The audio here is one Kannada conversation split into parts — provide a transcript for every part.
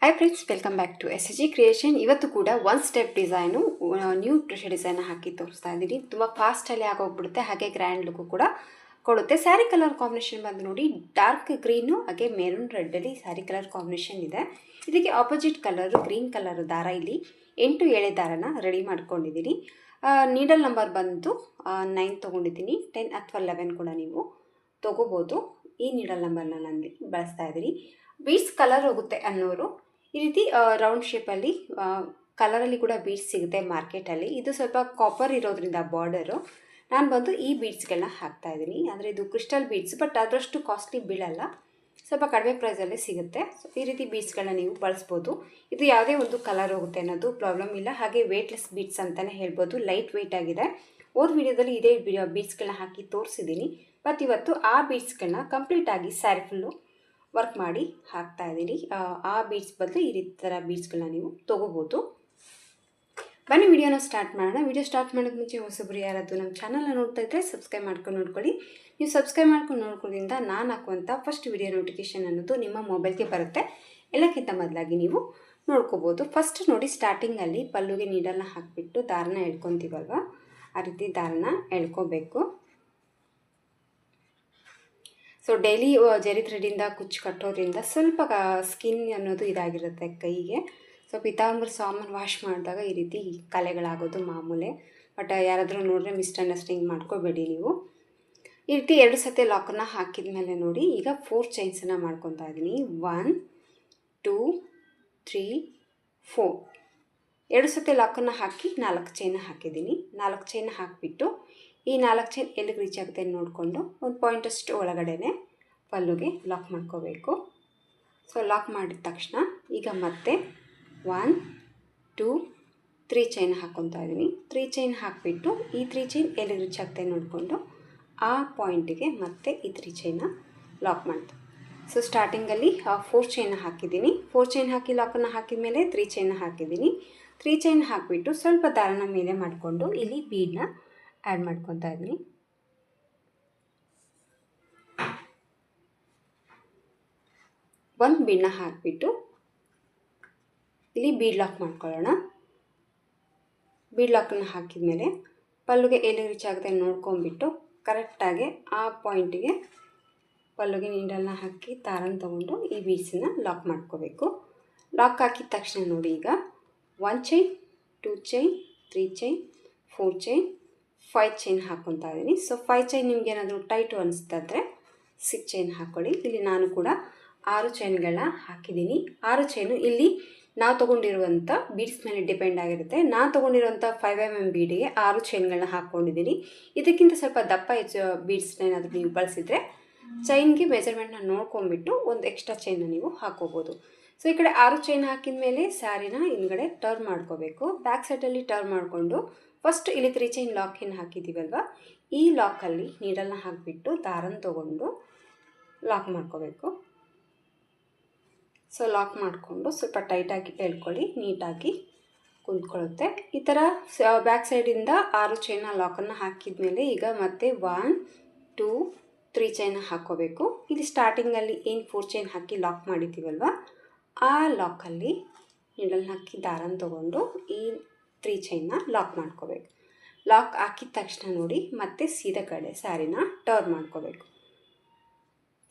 Hi friends, welcome back to SG creation. ಇವತ್ತು ಕೂಡ one step design new crochet design ಹಾಕಿ ತೋರಿಸ್ತಾ ಇದ್ದೀನಿ. ತುಂಬ ಫಾಸ್ಟಲ್ಲಿ ಆಗೋಗ್ಬಿಡುತ್ತೆ, ಹಾಗೆ ಗ್ರ್ಯಾಂಡ್ ಲುಕ್ಕು ಕೂಡ ಕೊಡುತ್ತೆ. ಸ್ಯಾರಿ ಕಲರ್ ಕಾಂಬಿನೇಷನ್ ಬಂದು ನೋಡಿ, ಡಾರ್ಕ್ ಗ್ರೀನು ಹಾಗೆ ಮೆರೂನ್ ರೆಡ್ಡಲ್ಲಿ ಸ್ಯಾರಿ ಕಲರ್ ಕಾಂಬಿನೇಷನ್ ಇದೆ. ಇದಕ್ಕೆ ಆಪೋಸಿಟ್ ಕಲರು ಗ್ರೀನ್ ಕಲರ್ ದಾರ, ಇಲ್ಲಿ 8 ಎಳೆ ದಾರನ ರೆಡಿ ಮಾಡ್ಕೊಂಡಿದ್ದೀನಿ. ನೀಡಲ್ ನಂಬರ್ ಬಂದು 9 ತೊಗೊಂಡಿದ್ದೀನಿ. 10 ಅಥವಾ 11 ಕೂಡ ನೀವು ತೊಗೋಬೋದು. ಈ ನೀಡಲ್ ನಂಬರ್ನ ನಾನು ಬಳಸ್ತಾ ಇದ್ದೀನಿ. ಬೀಡ್ಸ್ ಕಲರ್ ಹೋಗುತ್ತೆ ಅನ್ನೋರು ಈ ರೀತಿ ರೌಂಡ್ ಶೇಪಲ್ಲಿ ಕಲರಲ್ಲಿ ಕೂಡ ಬೀಡ್ಸ್ ಸಿಗುತ್ತೆ ಮಾರ್ಕೆಟಲ್ಲಿ. ಇದು ಸ್ವಲ್ಪ ಕಾಪರ್ ಇರೋದ್ರಿಂದ ಬಾರ್ಡರು ನಾನು ಬಂದು ಈ ಬೀಡ್ಸ್ಗಳನ್ನ ಹಾಕ್ತಾಯಿದ್ದೀನಿ. ಅಂದರೆ ಇದು ಕ್ರಿಸ್ಟಲ್ ಬೀಡ್ಸ್, ಬಟ್ ಅದರಷ್ಟು ಕಾಸ್ಟ್ಲಿ ಬೀಳಲ್ಲ, ಸ್ವಲ್ಪ ಕಡಿಮೆ ಪ್ರೈಸಲ್ಲೇ ಸಿಗುತ್ತೆ. ಸೊ ಈ ರೀತಿ ಬೀಡ್ಸ್ಗಳನ್ನ ನೀವು ಬಳಸ್ಬೋದು. ಇದು ಯಾವುದೇ ಒಂದು ಕಲರ್ ಹೋಗುತ್ತೆ ಅನ್ನೋದು ಪ್ರಾಬ್ಲಮ್ ಇಲ್ಲ. ಹಾಗೆ ವೇಟ್ಲೆಸ್ ಬೀಡ್ಸ್ ಅಂತಲೇ ಹೇಳ್ಬೋದು, ಲೈಟ್ ವೆಯ್ಟ್ ಆಗಿದೆ. ಹೋದ ವಿಡಿಯೋದಲ್ಲಿ ಇದೇ ಬೀಡ್ಸ್ಗಳನ್ನ ಹಾಕಿ ತೋರಿಸಿದ್ದೀನಿ. ಬಟ್ ಇವತ್ತು ಆ ಬೀಡ್ಸ್ಗಳನ್ನ ಕಂಪ್ಲೀಟಾಗಿ ಸ್ಯಾರಿ ಫುಲ್ಲು ವರ್ಕ್ ಮಾಡಿ ಹಾಕ್ತಾ ಇದ್ದೀನಿ. ಆ ಬೀಡ್ಸ್ ಬದಲು ಈ ರೀತಿ ಥರ ಬೀಡ್ಸ್ಗಳನ್ನ ನೀವು ತೊಗೋಬೋದು. ಬನ್ನಿ ವಿಡಿಯೋನ ಸ್ಟಾರ್ಟ್ ಮಾಡೋಣ. ವಿಡಿಯೋ ಸ್ಟಾರ್ಟ್ ಮಾಡೋಕ್ಕೆ ಮುಂಚೆ ಹೊಸಬ್ರು ಯಾರಾದರೂ ನಮ್ಮ ಚಾನಲ್ನ ನೋಡ್ತಾ ಇದ್ದರೆ ಸಬ್ಸ್ಕ್ರೈಬ್ ಮಾಡ್ಕೊಂಡು ನೋಡ್ಕೊಳ್ಳಿ. ನೀವು ಸಬ್ಸ್ಕ್ರೈಬ್ ಮಾಡ್ಕೊಂಡು ನೋಡ್ಕೊಳ್ಳೋದ್ರಿಂದ ನಾನು ಹಾಕುವಂಥ ಫಸ್ಟ್ ವಿಡಿಯೋ ನೋಟಿಫಿಕೇಷನ್ ಅನ್ನೋದು ನಿಮ್ಮ ಮೊಬೈಲ್ಗೆ ಬರುತ್ತೆ. ಎಲ್ಲಕ್ಕಿಂತ ಮೊದಲಾಗಿ ನೀವು ನೋಡ್ಕೋಬೋದು. ಫಸ್ಟ್ ನೋಡಿ, ಸ್ಟಾರ್ಟಿಂಗಲ್ಲಿ ಪಲ್ಲುಗೆ ನೀಡಲ್ನ ಹಾಕಿಬಿಟ್ಟು ದಾರನ ಎಳ್ಕೊತೀವಲ್ವ, ಆ ರೀತಿ ದಾರನ ಎಳ್ಕೋಬೇಕು. ಸೊ ಡೈಲಿ ಜರಿ ಥ್ರೆಡಿಂದ ಕುಚ್ಚು ಕಟ್ಟೋದ್ರಿಂದ ಸ್ವಲ್ಪ ಸ್ಕಿನ್ ಅನ್ನೋದು ಇದಾಗಿರುತ್ತೆ ಕೈಗೆ. ಸೊ ಪಿತಾಂಬರ ಸಾಮಾನು ವಾಶ್ ಮಾಡಿದಾಗ ಈ ರೀತಿ ಕಲೆಗಳಾಗೋದು ಮಾಮೂಲೆ. ಬಟ್ ಯಾರಾದರೂ ನೋಡಿದ್ರೆ ಮಿಸ್ಅಂಡರ್ಸ್ಟ್ಯಾಂಡಿಂಗ್ ಮಾಡ್ಕೋಬೇಡಿ ನೀವು. ಈ ರೀತಿ 2 ಸತಿ ಲಾಕನ್ನು ಹಾಕಿದ ಮೇಲೆ ನೋಡಿ, ಈಗ 4 ಚೈನ್ಸನ್ನು ಮಾಡ್ಕೊತಾ ಇದ್ದೀನಿ. 1 2 3 4 2 ಸತಿ ಲಾಕನ್ನು ಹಾಕಿ 4 ಚೈನ ಹಾಕಿದ್ದೀನಿ. 4 ಚೈನ ಹಾಕಿಬಿಟ್ಟು ಈ 4 ಚೈನ್ ಎಲ್ಲಿಗೆ ರೀಚ್ ಆಗುತ್ತೆ ನೋಡಿಕೊಂಡು ಒಂದು ಪಾಯಿಂಟಷ್ಟು ಒಳಗಡೆ ಪಲ್ಲುಗೆ ಲಾಕ್ ಮಾಡ್ಕೋಬೇಕು. ಸೊ ಲಾಕ್ ಮಾಡಿದ ತಕ್ಷಣ ಈಗ ಮತ್ತೆ 1 2 3 ಚೈನ್ ಹಾಕ್ಕೊತಾ ಇದ್ದೀನಿ. 3 ಚೈನ್ ಹಾಕಿಬಿಟ್ಟು ಈ 3 ಚೈನ್ ಎಲ್ಲಿಗೆ ರೀಚ್ ಆಗುತ್ತೆ ನೋಡಿಕೊಂಡು ಆ ಪಾಯಿಂಟಿಗೆ ಮತ್ತೆ ಈ 3 ಚೈನ ಲಾಕ್ ಮಾಡ್ತೀನಿ. ಸೊ ಸ್ಟಾರ್ಟಿಂಗಲ್ಲಿ 4 ಚೈನ್ ಹಾಕಿದ್ದೀನಿ. 4 ಚೈನ್ ಹಾಕಿ ಲಾಕನ್ನು ಹಾಕಿದ ಮೇಲೆ 3 ಚೈನ್ ಹಾಕಿದ್ದೀನಿ. 3 ಚೈನ್ ಹಾಕಿಬಿಟ್ಟು ಸ್ವಲ್ಪ ದಾರನ ಮೇಲೆ ಮಾಡಿಕೊಂಡು ಇಲ್ಲಿ ಬೀಡನ್ನ ಆ್ಯಡ್ ಮಾಡ್ಕೊತಾ ಇದ್ದೀನಿ. ಒಂದು ಬೀಡನ್ನ ಹಾಕಿಬಿಟ್ಟು ಇಲ್ಲಿ ಬೀಡ್ ಲಾಕ್ ಮಾಡ್ಕೊಳ್ಳೋಣ. ಬೀಡ್ ಲಾಕನ್ನು ಹಾಕಿದ ಮೇಲೆ ಪಲ್ಲುಗೆ ಎಲ್ಲಿ ರೀಚ್ ಆಗುತ್ತೆ ನೋಡ್ಕೊಂಬಿಟ್ಟು ಕರೆಕ್ಟಾಗಿ ಆ ಪಾಯಿಂಟಿಗೆ ಪಲ್ಲುಗೆ ನೀಡಲ್ನ ಹಾಕಿ ದಾರನ ತೊಗೊಂಡು ಈ ಬೀಡ್ಸನ್ನ ಲಾಕ್ ಮಾಡ್ಕೋಬೇಕು. ಲಾಕ್ ಹಾಕಿದ ತಕ್ಷಣ ನೋಡಿ, ಈಗ 1 chain 2 chain 3 chain 4 chain 5 chain ಹಾಕ್ಕೊತಾ ಇದ್ದೀನಿ. ಸೊ 5 ಚೈನ್ ನಿಮ್ಗೆ ಏನಾದರೂ ಟೈಟು ಅನಿಸ್ತಾದ್ರೆ 6 ಚೈನ್ ಹಾಕ್ಕೊಳ್ಳಿ. ಇಲ್ಲಿ ನಾನು ಕೂಡ 6 ಚೈನ್ಗಳನ್ನ ಹಾಕಿದ್ದೀನಿ. 6 ಚೈನು ಇಲ್ಲಿ ನಾವು ತೊಗೊಂಡಿರುವಂಥ ಬೀಡ್ಸ್ ಮೇಲೆ ಡಿಪೆಂಡ್ ಆಗಿರುತ್ತೆ. ನಾನು ತೊಗೊಂಡಿರುವಂಥ 5mm ಬೀಡಿಗೆ 6 ಚೈನ್ಗಳನ್ನ ಹಾಕ್ಕೊಂಡಿದ್ದೀನಿ. ಇದಕ್ಕಿಂತ ಸ್ವಲ್ಪ ದಪ್ಪ ಹೆಚ್ಚು ಬೀಡ್ಸ್ನ ಏನಾದರೂ ನೀವು ಬಳಸಿದರೆ ಚೈನ್ಗೆ ಮೆಜರ್ಮೆಂಟ್ನ ನೋಡ್ಕೊಂಬಿಟ್ಟು ಒಂದು ಎಕ್ಸ್ಟ್ರಾ ಚೈನ್ನ ನೀವು ಹಾಕ್ಕೋಬೋದು. ಸೊ ಈ ಕಡೆ 6 ಚೈನ್ ಹಾಕಿದ ಮೇಲೆ ಸ್ಯಾರಿನ ಹಿಂದ್ಗಡೆ ಟರ್ನ್ ಮಾಡ್ಕೋಬೇಕು. ಬ್ಯಾಕ್ ಸೈಡಲ್ಲಿ ಟರ್ನ್ ಮಾಡಿಕೊಂಡು ಫಸ್ಟ್ ಇಲ್ಲಿ 3 ಚೈನ್ ಲಾಕ್ ಏನು ಹಾಕಿದ್ದೀವಲ್ವ, ಈ ಲಾಕಲ್ಲಿ ನೀಡಲ್ನ ಹಾಕಿಬಿಟ್ಟು ದಾರನ ತೊಗೊಂಡು ಲಾಕ್ ಮಾಡ್ಕೋಬೇಕು. ಸೊ ಲಾಕ್ ಮಾಡಿಕೊಂಡು ಸ್ವಲ್ಪ ಟೈಟಾಗಿ ಎಳ್ಕೊಳ್ಳಿ, ನೀಟಾಗಿ ಕುಂತ್ಕೊಳ್ಳುತ್ತೆ. ಈ ಥರ ಬ್ಯಾಕ್ ಸೈಡಿಂದ 6 ಚೈನ ಲಾಕನ್ನು ಹಾಕಿದ ಮೇಲೆ ಈಗ ಮತ್ತೆ 1 2 3 ಚೈನ ಹಾಕ್ಕೋಬೇಕು. ಇಲ್ಲಿ ಸ್ಟಾರ್ಟಿಂಗಲ್ಲಿ ಏನು 4 ಚೈನ್ ಹಾಕಿ ಲಾಕ್ ಮಾಡಿದ್ದೀವಲ್ವ, ಆ ಲಾಕಲ್ಲಿ ನೀಡಲ್ನ ಹಾಕಿ ದಾರನ ತೊಗೊಂಡು ಈ 3 ಚೈನ್ನ ಲಾಕ್ ಮಾಡ್ಕೋಬೇಕು. ಲಾಕ್ ಹಾಕಿದ ತಕ್ಷಣ ನೋಡಿ, ಮತ್ತೆ ಸೀದಾ ಕಡೆ ಸ್ಯಾರಿನ ಟರ್ನ್ ಮಾಡ್ಕೋಬೇಕು.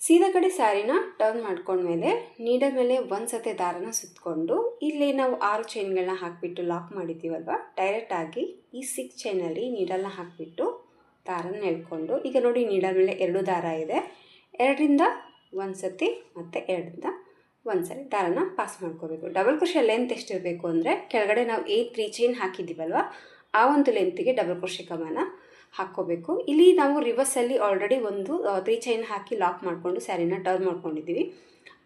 ಸೀದಾ ಕಡೆ ಸ್ಯಾರಿನ ಟರ್ನ್ ಮಾಡ್ಕೊಂಡ್ಮೇಲೆ ನೀಡಲ್ ಮೇಲೆ ಒಂದು ಸತಿ ದಾರನ ಸುತ್ತಕೊಂಡು ಇಲ್ಲಿ ನಾವು 6 ಚೈನ್ಗಳನ್ನ ಹಾಕಿಬಿಟ್ಟು ಲಾಕ್ ಮಾಡಿದ್ದೀವಲ್ವ, ಡೈರೆಕ್ಟಾಗಿ ಈ 6 ಚೈನಲ್ಲಿ ನೀಡಲ್ನ ಹಾಕಿಬಿಟ್ಟು ದಾರನ ಎಳ್ಕೊಂಡು, ಈಗ ನೋಡಿ ನೀಡಲ್ ಮೇಲೆ 2 ದಾರ ಇದೆ, 2ರಿಂದ 1 ಸತಿ ಮತ್ತು 2ರಿಂದ 1 ಸರಿ ದಾರನ ಪಾಸ್ ಮಾಡ್ಕೋಬೇಕು. ಡಬಲ್ ಕ್ರೋಶೆ ಲೆಂತ್ ಎಷ್ಟಿರಬೇಕು ಅಂದರೆ, ಕೆಳಗಡೆ ನಾವು 3 ಚೈನ್ ಹಾಕಿದ್ದೀವಲ್ವ, ಆ ಒಂದು ಲೆಂತಿಗೆ ಡಬಲ್ ಕ್ರೋಶೆ ಕಮಾನ ಹಾಕ್ಕೋಬೇಕು. ಇಲ್ಲಿ ನಾವು ರಿವರ್ಸಲ್ಲಿ ಆಲ್ರೆಡಿ ಒಂದು 3 ಚೈನ್ ಹಾಕಿ ಲಾಕ್ ಮಾಡಿಕೊಂಡು ಸ್ಯಾರಿನ ಟರ್ನ್ ಮಾಡ್ಕೊಂಡಿದ್ದೀವಿ.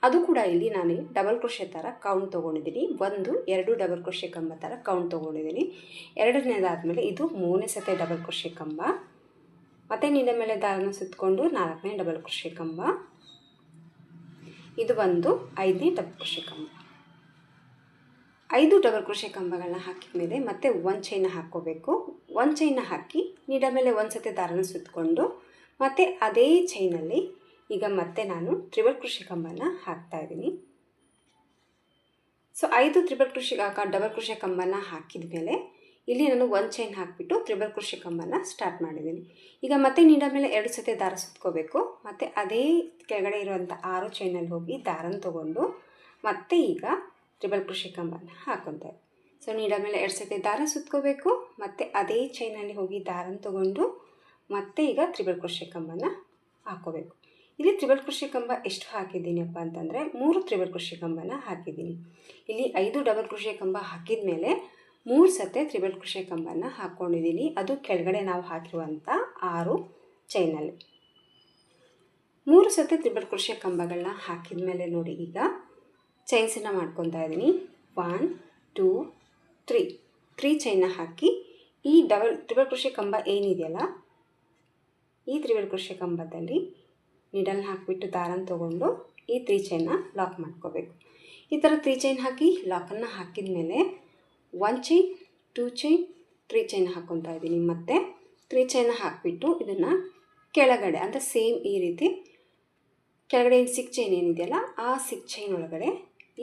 ಅದು ಕೂಡ ಇಲ್ಲಿ ನಾನು ಡಬಲ್ ಕ್ರೋಶೆ ಥರ ಕೌಂಟ್ ತೊಗೊಂಡಿದ್ದೀನಿ. 1 2 ಡಬಲ್ ಕ್ರೋಶೆ ಕಂಬ ಥರ ಕೌಂಟ್ ತೊಗೊಂಡಿದ್ದೀನಿ. 2ನೇದಾದಮೇಲೆ ಇದು 3ನೇ ಸತಿ ಡಬಲ್ ಕ್ರೋಶೆ ಕಂಬ, ಮತ್ತು ನೀಡ ಮೇಲೆ ದಾರನ ಸುತ್ತಕೊಂಡು 4ನೇ ಡಬಲ್ ಕ್ರೋಶೆ ಕಂಬ, ಇದು ಒಂದು 5ನೇ ಡಬಲ್ ಕ್ರೋಶೆ ಕಂಬ. 5 ಡಬಲ್ ಕ್ರೋಶೆ ಕಂಬಗಳನ್ನ ಹಾಕಿದ ಮೇಲೆ ಮತ್ತೆ 1 ಚೈನ ಹಾಕ್ಕೋಬೇಕು. 1 ಚೈನ ಹಾಕಿ ನೀಡ ಮೇಲೆ 1 ಸತಿ ದಾರನ ಸುತ್ತಕೊಂಡು ಮತ್ತು ಅದೇ ಚೈನಲ್ಲಿ ಈಗ ಮತ್ತೆ ನಾನು ಟ್ರಿಬಲ್ ಕ್ರೋಶೆ ಕಂಬನ ಹಾಕ್ತಾಯಿದ್ದೀನಿ. So 5 treble crochet double crochet ಕಂಬನ ಹಾಕಿದ ಮೇಲೆ ಇಲ್ಲಿ ನಾನು 1 ಚೈನ್ ಹಾಕಿಬಿಟ್ಟು ತ್ರಿಬಲ್ ಕ್ರೋಶೆ ಕಂಬನ ಸ್ಟಾರ್ಟ್ ಮಾಡಿದ್ದೀನಿ. ಈಗ ಮತ್ತೆ ನೀಡಲ್ ಮೇಲೆ 2 ಸತಿ ದಾರ ಸುತ್ಕೋಬೇಕು. ಮತ್ತು ಅದೇ ಕೆಳಗಡೆ ಇರುವಂಥ 6 ಚೈನಲ್ಲಿ ಹೋಗಿ ದಾರನ ತೊಗೊಂಡು ಮತ್ತೆ ಈಗ ತ್ರಿಬಲ್ ಕ್ರೋಶೆ ಕಂಬನ ಹಾಕ್ಕೊತಾ ಇದ್ದೀನಿ. ಸೊ ನೀಡಲ್ ಮೇಲೆ 2 ಸತಿ ದಾರ ಸುತ್ಕೋಬೇಕು. ಮತ್ತು ಅದೇ ಚೈನಲ್ಲಿ ಹೋಗಿ ದಾರನ ತೊಗೊಂಡು ಮತ್ತೆ ಈಗ ತ್ರಿಬಲ್ ಕ್ರೋಶೆ ಕಂಬನ ಹಾಕ್ಕೋಬೇಕು. ಇಲ್ಲಿ ತ್ರಿಬಲ್ ಕ್ರೋಶೆ ಕಂಬ ಎಷ್ಟು ಹಾಕಿದ್ದೀನಪ್ಪ ಅಂತಂದರೆ 3 ತ್ರಿಬಲ್ ಕ್ರೋಶೆ ಕಂಬನ ಹಾಕಿದ್ದೀನಿ. ಇಲ್ಲಿ 5 ಡಬಲ್ ಕ್ರೋಶೆ ಕಂಬ ಹಾಕಿದ ಮೇಲೆ 3 ಸತಿ ತ್ರಿಬಲ್ ಕ್ರೋಶೆ ಕಂಬನ ಹಾಕ್ಕೊಂಡಿದ್ದೀನಿ. ಅದು ಕೆಳಗಡೆ ನಾವು ಹಾಕಿರುವಂಥ 6 ಚೈನಲ್ಲಿ 3 ಸತಿ ತ್ರಿಬಲ್ ಕ್ರೋಶೆ ಕಂಬಗಳನ್ನ ಹಾಕಿದ ಮೇಲೆ ನೋಡಿ ಈಗ ಚೈನ್ಸನ್ನು ಮಾಡ್ಕೊತಾ ಇದ್ದೀನಿ. 1 2 3 ಚೈನ್ನ ಹಾಕಿ ಈ ತ್ರಿಬಲ್ ಕ್ರೋಶೆ ಕಂಬ ಏನಿದೆಯಲ್ಲ ಈ ತ್ರಿಬಲ್ ಕ್ರೋಶೆ ಕಂಬದಲ್ಲಿ ನೀಡಲ್ನ ಹಾಕಿಬಿಟ್ಟು ದಾರನ ತೊಗೊಂಡು ಈ 3 ಚೈನ್ನ ಲಾಕ್ ಮಾಡ್ಕೋಬೇಕು. ಈ ಥರ 3 ಚೈನ್ ಹಾಕಿ ಲಾಕನ್ನು ಹಾಕಿದ ಮೇಲೆ 1 ಚೈನ್ 2 ಚೈನ್ 3 ಚೈನ್ ಹಾಕ್ಕೊತಾ ಇದ್ದೀನಿ. ಮತ್ತು 3 ಚೈನ್ನ ಹಾಕಿಬಿಟ್ಟು ಇದನ್ನು ಕೆಳಗಡೆ ಅಂದರೆ ಸೇಮ್ ಈ ರೀತಿ ಕೆಳಗಡೆ 6 ಚೈನ್ ಏನಿದೆಯಲ್ಲ ಆ 6 ಚೈನ್ ಒಳಗಡೆ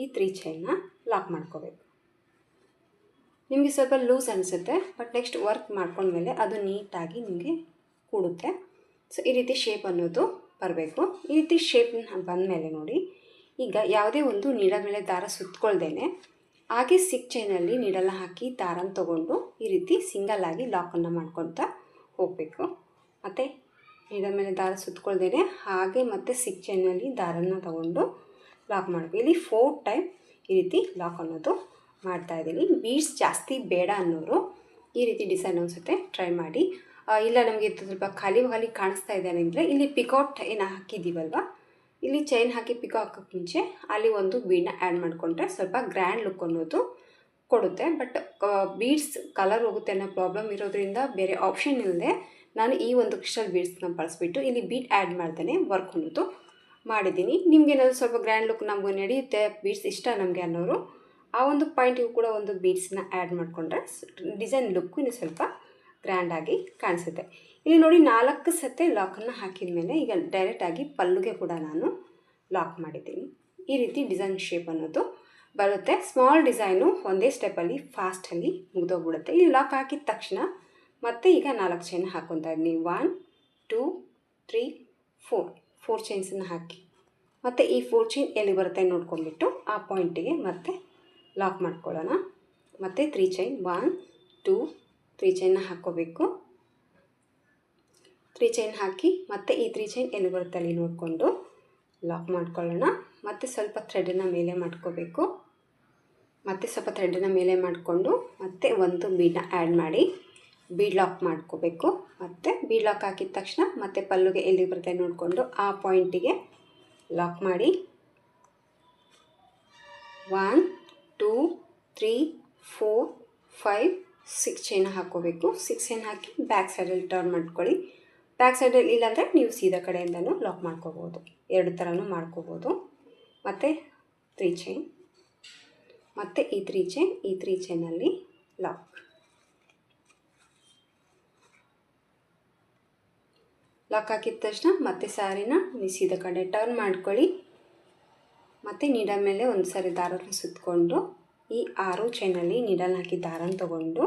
ಈ 3 ಚೈನ್ನ ಲಾಕ್ ಮಾಡ್ಕೋಬೇಕು. ನಿಮಗೆ ಸ್ವಲ್ಪ ಲೂಸ್ ಅನಿಸುತ್ತೆ, ಬಟ್ ನೆಕ್ಸ್ಟ್ ವರ್ಕ್ ಮಾಡ್ಕೊಂಡ್ಮೇಲೆ ಅದು ನೀಟಾಗಿ ನಿಮಗೆ ಕೂಡುತ್ತೆ. ಸೊ ಈ ರೀತಿ ಶೇಪ್ ಅನ್ನೋದು ಬರಬೇಕು. ಈ ರೀತಿ ಶೇಪ್ನ ಬಂದಮೇಲೆ ನೋಡಿ ಈಗ ಯಾವುದೇ ಒಂದು ನೀಡಲ್ ಮೇಲೆ ದಾರ ಸುತ್ಕೊಳ್ದೇನೆ ಹಾಗೆ 6 ಚೈನಲ್ಲಿ ನೀಡಲ್ನ ಹಾಕಿ ದಾರನ ತೊಗೊಂಡು ಈ ರೀತಿ ಸಿಂಗಲ್ಲಾಗಿ ಲಾಕನ್ನು ಮಾಡ್ಕೊತಾ ಹೋಗಬೇಕು. ಮತ್ತು ನೀಡಲ್ ಮೇಲೆ ದಾರ ಸುತ್ಕೊಳ್ದೇನೆ ಹಾಗೆ ಮತ್ತು 6 ಚೈನಲ್ಲಿ ದಾರನ ತೊಗೊಂಡು ಲಾಕ್ ಮಾಡಬೇಕು. ಇಲ್ಲಿ 4 ಟೈಮ್ ಈ ರೀತಿ ಲಾಕ್ ಅನ್ನೋದು ಮಾಡ್ತಾಯಿದ್ದೀನಿ. ಬೀಡ್ಸ್ ಜಾಸ್ತಿ ಬೇಡ ಅನ್ನೋರು ಈ ರೀತಿ ಡಿಸೈನ್ ಅನಿಸುತ್ತೆ ಟ್ರೈ ಮಾಡಿ. ಇಲ್ಲ ನಮಗೆ ಸ್ವಲ್ಪ ಖಾಲಿ ಕಾಣಿಸ್ತಾ ಇದೆ ಅಂದರೆ ಇಲ್ಲಿ ಪಿಕಾಟ್ ಏನು ಹಾಕಿದ್ದೀವಲ್ವ, ಇಲ್ಲಿ ಚೈನ್ ಹಾಕಿ ಪಿಕೋ ಹಾಕೋಕ್ಕೆ ಮುಂಚೆ ಅಲ್ಲಿ ಒಂದು ಬೀಡನ್ನ ಆ್ಯಡ್ ಮಾಡಿಕೊಂಡ್ರೆ ಸ್ವಲ್ಪ ಗ್ರ್ಯಾಂಡ್ ಲುಕ್ ಅನ್ನೋದು ಕೊಡುತ್ತೆ. ಬಟ್ ಬೀಡ್ಸ್ ಕಲರ್ ಹೋಗುತ್ತೆ ಅನ್ನೋ ಪ್ರಾಬ್ಲಮ್ ಇರೋದ್ರಿಂದ ಬೇರೆ ಆಪ್ಷನ್ ಇಲ್ಲದೆ ನಾನು ಈ ಒಂದು ಕ್ರಿಸ್ಟಲ್ ಬೀಡ್ಸ್ನ ಬಳಸ್ಬಿಟ್ಟು ಇಲ್ಲಿ ಬೀಡ್ ಆ್ಯಡ್ ಮಾಡ್ದೇ ವರ್ಕ್ ಅನ್ನೋದು ಮಾಡಿದ್ದೀನಿ. ನಿಮಗೇನಾದರೂ ಸ್ವಲ್ಪ ಗ್ರ್ಯಾಂಡ್ ಲುಕ್ ನಮಗೂ ನಡೆಯುತ್ತೆ, ಬೀಡ್ಸ್ ಇಷ್ಟ ನಮಗೆ ಅನ್ನೋರು ಆ ಒಂದು ಪಾಯಿಂಟಿಗೂ ಕೂಡ ಒಂದು ಬೀಡ್ಸ್ನ ಆ್ಯಡ್ ಮಾಡಿಕೊಂಡ್ರೆ ಡಿಸೈನ್ ಲುಕ್ಕು ಇನ್ನು ಸ್ವಲ್ಪ ಗ್ರ್ಯಾಂಡಾಗಿ ಕಾಣಿಸುತ್ತೆ. ಇಲ್ಲಿ ನೋಡಿ 4 ಸತಿ ಲಾಕನ್ನು ಹಾಕಿದ ಮೇಲೆ ಈಗ ಡೈರೆಕ್ಟಾಗಿ ಪಲ್ಲುಗೆ ಕೂಡ ನಾನು ಲಾಕ್ ಮಾಡಿದ್ದೀನಿ. ಈ ರೀತಿ ಡಿಸೈನ್ ಶೇಪ್ ಅನ್ನೋದು ಬರುತ್ತೆ. ಸ್ಮಾಲ್ ಡಿಸೈನು ಒಂದೇ ಸ್ಟೆಪ್ಪಲ್ಲಿ ಫಾಸ್ಟಲ್ಲಿ ಮುಗಿದೋಗ್ಬಿಡುತ್ತೆ. ಇಲ್ಲಿ ಲಾಕ್ ಹಾಕಿದ ತಕ್ಷಣ ಮತ್ತೆ ಈಗ 4 ಚೈನ್ ಹಾಕ್ಕೊತಾ ಇದ್ದೀನಿ. 1 2 3 4 ಚೈನ್ಸನ್ನು ಹಾಕಿ ಮತ್ತು ಈ 4 ಚೈನ್ ಎಲ್ಲಿ ಬರುತ್ತೆ ನೋಡ್ಕೊಂಡ್ಬಿಟ್ಟು ಆ ಪಾಯಿಂಟಿಗೆ ಮತ್ತೆ ಲಾಕ್ ಮಾಡ್ಕೊಳ್ಳೋಣ. ಮತ್ತು 3 ಚೈನ್ 1 2 3 ಚೈನ್ನ ಹಾಕ್ಕೋಬೇಕು. 3 ಚೈನ್ ಹಾಕಿ ಮತ್ತು ಈ 3 ಚೈನ್ ಎಲ್ಲಿ ಬರುತ್ತೆ ಅಲ್ಲಿ ನೋಡಿಕೊಂಡು ಲಾಕ್ ಮಾಡ್ಕೊಳ್ಳೋಣ. ಮತ್ತು ಸ್ವಲ್ಪ ಥ್ರೆಡನ್ನು ಮೇಲೆ ಮಾಡ್ಕೋಬೇಕು. ಮತ್ತು ಸ್ವಲ್ಪ ಥ್ರೆಡನ್ನು ಮೇಲೆ ಮಾಡಿಕೊಂಡು ಮತ್ತೆ ಒಂದು ಬೀಡನ್ನ ಆ್ಯಡ್ ಮಾಡಿ ಬೀಡ್ ಲಾಕ್ ಮಾಡ್ಕೋಬೇಕು. ಮತ್ತು ಬೀಡ್ ಲಾಕ್ ಹಾಕಿದ ತಕ್ಷಣ ಮತ್ತೆ ಪಲ್ಲುಗೆ ಎಲ್ಲಿ ಬರುತ್ತೆ ನೋಡಿಕೊಂಡು ಆ ಪಾಯಿಂಟಿಗೆ ಲಾಕ್ ಮಾಡಿ 1 2 3 4 5 6 ಚೈನ್ ಹಾಕ್ಕೋಬೇಕು. 6 ಚೈನ್ ಹಾಕಿ ಬ್ಯಾಕ್ ಸೈಡಲ್ಲಿ ಟರ್ನ್ ಮಾಡ್ಕೊಳ್ಳಿ. ಬ್ಯಾಕ್ ಸೈಡಲ್ಲಿ ಇಲ್ಲಾಂದರೆ ನೀವು ಸೀದಾ ಕಡೆಯಿಂದನೂ ಲಾಕ್ ಮಾಡ್ಕೋಬೋದು, 2 ಥರನೂ ಮಾಡ್ಕೋಬೋದು. ಮತ್ತು 3 ಚೈನ್ ಮತ್ತು ಈ 3 ಚೈನಲ್ಲಿ ಲಾಕ್. ಲಾಕ್ ಹಾಕಿದ ತಕ್ಷಣ ಮತ್ತೆ ಸ್ಯಾರಿನ ನೀವು ಸೀದಾ ಕಡೆ ಟರ್ನ್ ಮಾಡ್ಕೊಳ್ಳಿ. ಮತ್ತು ನೀಡಲ್ ಮೇಲೆ ಒಂದು ಸಾರಿ ದಾರನ ಸುತ್ತಕೊಂಡು ಈ 6 ಚೈನಲ್ಲಿ ನೀಡಲ್ ಹಾಕಿ ದಾರನ ತೊಗೊಂಡು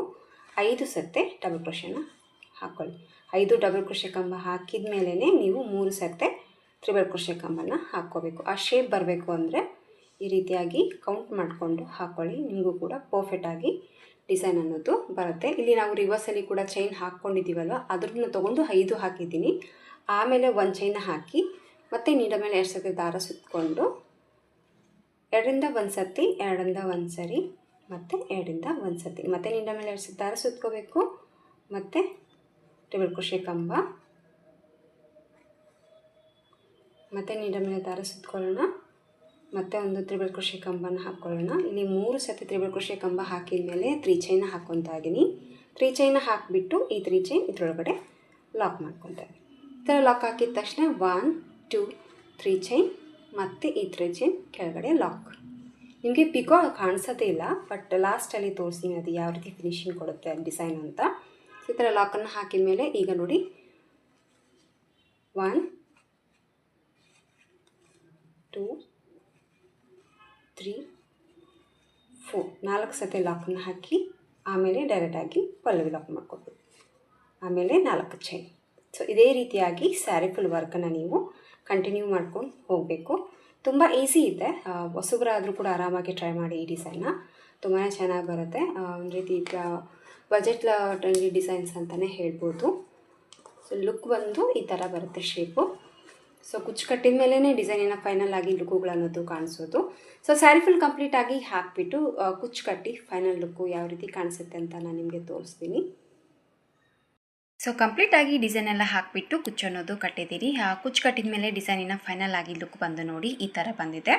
5 ಸತಿ ಡಬಲ್ ಕ್ರೋಶೆನ ಹಾಕ್ಕೊಳ್ಳಿ. 5 ಡಬಲ್ ಕ್ರೋಶೆ ಕಂಬ ಹಾಕಿದ ಮೇಲೇ ನೀವು 3 ಸತಿ ತ್ರಿಬಲ್ ಕ್ರೋಶೆ ಕಂಬನ ಹಾಕ್ಕೋಬೇಕು. ಆ ಶೇಪ್ ಬರಬೇಕು ಅಂದರೆ ಈ ರೀತಿಯಾಗಿ ಕೌಂಟ್ ಮಾಡಿಕೊಂಡು ಹಾಕ್ಕೊಳ್ಳಿ. ನಿಮಗೂ ಕೂಡ ಪರ್ಫೆಕ್ಟಾಗಿ ಡಿಸೈನ್ ಅನ್ನೋದು ಬರುತ್ತೆ. ಇಲ್ಲಿ ನಾವು ರಿವರ್ಸಲ್ಲಿ ಕೂಡ ಚೈನ್ ಹಾಕ್ಕೊಂಡಿದ್ದೀವಲ್ವ ಅದನ್ನು ತೊಗೊಂಡು 5 ಹಾಕಿದ್ದೀನಿ. ಆಮೇಲೆ 1 ಚೈನ ಹಾಕಿ ಮತ್ತು ನೀಡಲ್ ಮೇಲೆ 2 ಸತಿ ದಾರ ಸುತ್ತಕೊಂಡು 2ರಿಂದ 1 ಸತಿ 2ರಿಂದ 1 ಸರಿ ಮತ್ತು 2ರಿಂದ 1 ಸತಿ ಮತ್ತು ನೀಡಲ್ ಮೇಲೆ 2 ಸತಿ ದಾರ ಸುತ್ಕೋಬೇಕು. ಮತ್ತು ತ್ರಿಬಲ್ ಕ್ರೋಶೆ ಕಂಬ ಮತ್ತು ನೀಡಲ್ ಮೇಲೆ ದಾರ ಸುತ್ಕೊಳ್ಳೋಣ. ಮತ್ತು ಒಂದು ತ್ರಿಬಲ್ ಕ್ರೋಶೆ ಕಂಬನ ಹಾಕ್ಕೊಳ್ಳೋಣ. ಇಲ್ಲಿ 3 ಸತಿ ತ್ರಿಬಲ್ ಕ್ರೋಶೆ ಕಂಬ ಹಾಕಿದ ಮೇಲೆ 3 ಚೈನ ಹಾಕ್ಕೊತಾ ಇದ್ದೀನಿ. 3 ಚೈನ ಹಾಕಿಬಿಟ್ಟು ಈ 3 ಚೈನ್ ಇದರೊಳಗಡೆ ಲಾಕ್ ಮಾಡ್ಕೊತಾ ಇದ್ದೀನಿ. ಈ ಥರ ಲಾಕ್ ಹಾಕಿದ ತಕ್ಷಣ 1 2 3 ಚೈನ್ ಮತ್ತು ಈ 3 ಚೈನ್ ಕೆಳಗಡೆ ಲಾಕ್. ನಿಮಗೆ ಪಿಕೋ ಕಾಣಿಸೋದೇ ಇಲ್ಲ, ಬಟ್ ಲಾಸ್ಟಲ್ಲಿ ತೋರಿಸ್ತೀನಿ ಅದು ಯಾವ ರೀತಿ ಫಿನಿಶಿಂಗ್ ಕೊಡುತ್ತೆ ಡಿಸೈನ್ ಅಂತ. ಈ ಥರ ಲಾಕನ್ನು ಹಾಕಿದ ಮೇಲೆ ಈಗ ನೋಡಿ 1 2 3 4 ಸತಿ ಲಾಕನ್ನು ಹಾಕಿ ಆಮೇಲೆ ಡೈರೆಕ್ಟಾಗಿ ಪಲ್ಲವಿ ಲಾಕ್ ಮಾಡ್ಕೊಬೋದು. ಆಮೇಲೆ 4 ಚೈನ್. ಸೊ ಇದೇ ರೀತಿಯಾಗಿ ಸ್ಯಾರಿ ಫುಲ್ ವರ್ಕನ್ನು ನೀವು ಕಂಟಿನ್ಯೂ ಮಾಡ್ಕೊಂಡು ಹೋಗಬೇಕು. ತುಂಬ ಈಸಿ ಇದೆ. ಹೊಸಬರಾದರೂ ಕೂಡ ಆರಾಮಾಗಿ ಟ್ರೈ ಮಾಡಿ ಈ ಡಿಸೈನ್ನ. ತುಂಬಾ ಚೆನ್ನಾಗಿ ಬರುತ್ತೆ. ಒಂದು ರೀತಿ ಬಜೆಟ್ ಟ್ರೆಂಡಿ ಡಿಸೈನ್ಸ್ ಅಂತಲೇ ಹೇಳ್ಬೋದು. ಸೊ ಲುಕ್ ಬಂದು ಈ ಥರ ಬರುತ್ತೆ ಶೇಪು. ಸೊ ಕುಚ್ಚು ಕಟ್ಟಿದ ಮೇಲೇ ಡಿಸೈನಿನ ಫೈನಲ್ ಆಗಿ ಲುಕ್ಕುಗಳನ್ನೋದು ಕಾಣಿಸೋದು. ಸೊ ಸ್ಯಾರಿ ಫುಲ್ ಕಂಪ್ಲೀಟಾಗಿ ಹಾಕಿಬಿಟ್ಟು ಕುಚ್ಚು ಕಟ್ಟಿ ಫೈನಲ್ ಲುಕ್ಕು ಯಾವ ರೀತಿ ಕಾಣಿಸುತ್ತೆ ಅಂತ ನಾನು ನಿಮಗೆ ತೋರಿಸ್ತೀನಿ. ಸೊ ಕಂಪ್ಲೀಟಾಗಿ ಡಿಸೈನ್ ಎಲ್ಲ ಹಾಕಿಬಿಟ್ಟು ಕುಚ್ಚು ಅನ್ನೋದು ಕಟ್ಟಿದ್ದೀರಿ. ಕುಚ್ಚು ಕಟ್ಟಿದ ಮೇಲೆ ಡಿಸೈನಿನ ಫೈನಲ್ ಆಗಿ ಲುಕ್ ಬಂದು ನೋಡಿ ಈ ಥರ ಬಂದಿದೆ.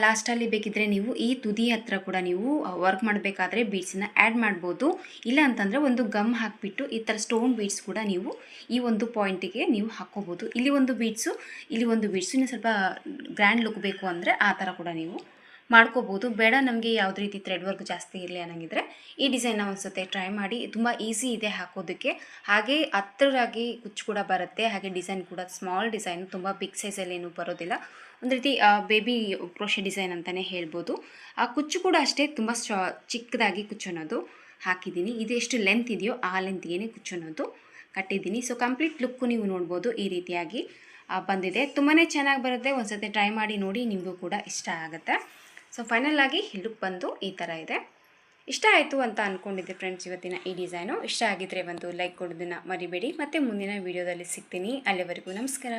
ಲಾಸ್ಟಲ್ಲಿ ಬೇಕಿದ್ದರೆ ನೀವು ಈ ತುದಿ ಹತ್ರ ಕೂಡ ನೀವು ವರ್ಕ್ ಮಾಡಬೇಕಾದ್ರೆ ಬೀಡ್ಸನ್ನ ಆ್ಯಡ್ ಮಾಡ್ಬೋದು. ಇಲ್ಲ ಅಂತಂದರೆ ಒಂದು ಗಮ್ ಹಾಕಿಬಿಟ್ಟು ಈ ಥರ ಸ್ಟೋನ್ ಬೀಡ್ಸ್ ಕೂಡ ನೀವು ಈ ಒಂದು ಪಾಯಿಂಟಿಗೆ ನೀವು ಹಾಕ್ಕೋಬೋದು. ಇಲ್ಲಿ ಒಂದು ಬೀಡ್ಸು ಇನ್ನು ಸ್ವಲ್ಪ ಗ್ರ್ಯಾಂಡ್ ಲುಕ್ ಬೇಕು ಅಂದರೆ ಆ ಥರ ಕೂಡ ನೀವು ಮಾಡ್ಕೋಬೋದು. ಬೇಡ ನಮಗೆ ಯಾವುದೇ ರೀತಿ ಥ್ರೆಡ್ ವರ್ಕ್ ಜಾಸ್ತಿ ಇರಲಿ ಅನ್ನಂಗಿದ್ರೆ ಈ ಡಿಸೈನ್ನ ಒಂದು ಟ್ರೈ ಮಾಡಿ. ತುಂಬ ಈಸಿ ಇದೆ ಹಾಕೋದಕ್ಕೆ. ಹಾಗೆ ಹತ್ತಿರಾಗಿ ಕುಚ್ಚು ಕೂಡ ಬರುತ್ತೆ. ಹಾಗೆ ಡಿಸೈನ್ ಕೂಡ ಸ್ಮಾಲ್ ಡಿಸೈನ್, ತುಂಬ ಬಿಗ್ ಸೈಜಲ್ಲಿ ಏನೂ ಬರೋದಿಲ್ಲ. ಒಂದು ರೀತಿ ಬೇಬಿ ಕ್ರೋಶೆ ಡಿಸೈನ್ ಅಂತಲೇ ಹೇಳ್ಬೋದು. ಆ ಕುಚ್ಚು ಕೂಡ ಅಷ್ಟೇ ತುಂಬ ಚಿಕ್ಕದಾಗಿ ಕುಚ್ಚು ಅನ್ನೋದು ಹಾಕಿದ್ದೀನಿ. ಇದು ಎಷ್ಟು ಲೆಂತ್ ಇದೆಯೋ ಆ ಲೆಂತ್ಗೆ ಕುಚ್ಚು ಅನ್ನೋದು ಕಟ್ಟಿದ್ದೀನಿ. ಸೊ ಕಂಪ್ಲೀಟ್ ಲುಕ್ಕು ನೀವು ನೋಡ್ಬೋದು ಈ ರೀತಿಯಾಗಿ ಬಂದಿದೆ. ತುಂಬಾ ಚೆನ್ನಾಗಿ ಬರುತ್ತೆ. ಒಂದು ಸತಿ ಟ್ರೈ ಮಾಡಿ ನೋಡಿ, ನಿಮಗೂ ಕೂಡ ಇಷ್ಟ ಆಗುತ್ತೆ. ಸೊ ಫೈನಲ್ ಆಗಿ ಲುಕ್ ಬಂದು ಈ ಥರ ಇದೆ. ಇಷ್ಟ ಆಯಿತು ಅಂತ ಅಂದ್ಕೊಂಡಿದ್ದೆ ಫ್ರೆಂಡ್ಸ್ ಇವತ್ತಿನ ಈ ಡಿಸೈನು. ಇಷ್ಟ ಆಗಿದ್ದರೆ ಒಂದು ಲೈಕ್ ಕೊಡೋದನ್ನು ಮರಿಬೇಡಿ. ಮತ್ತು ಮುಂದಿನ ವೀಡಿಯೋದಲ್ಲಿ ಸಿಗ್ತೀನಿ. ಅಲ್ಲಿವರೆಗೂ ನಮಸ್ಕಾರ.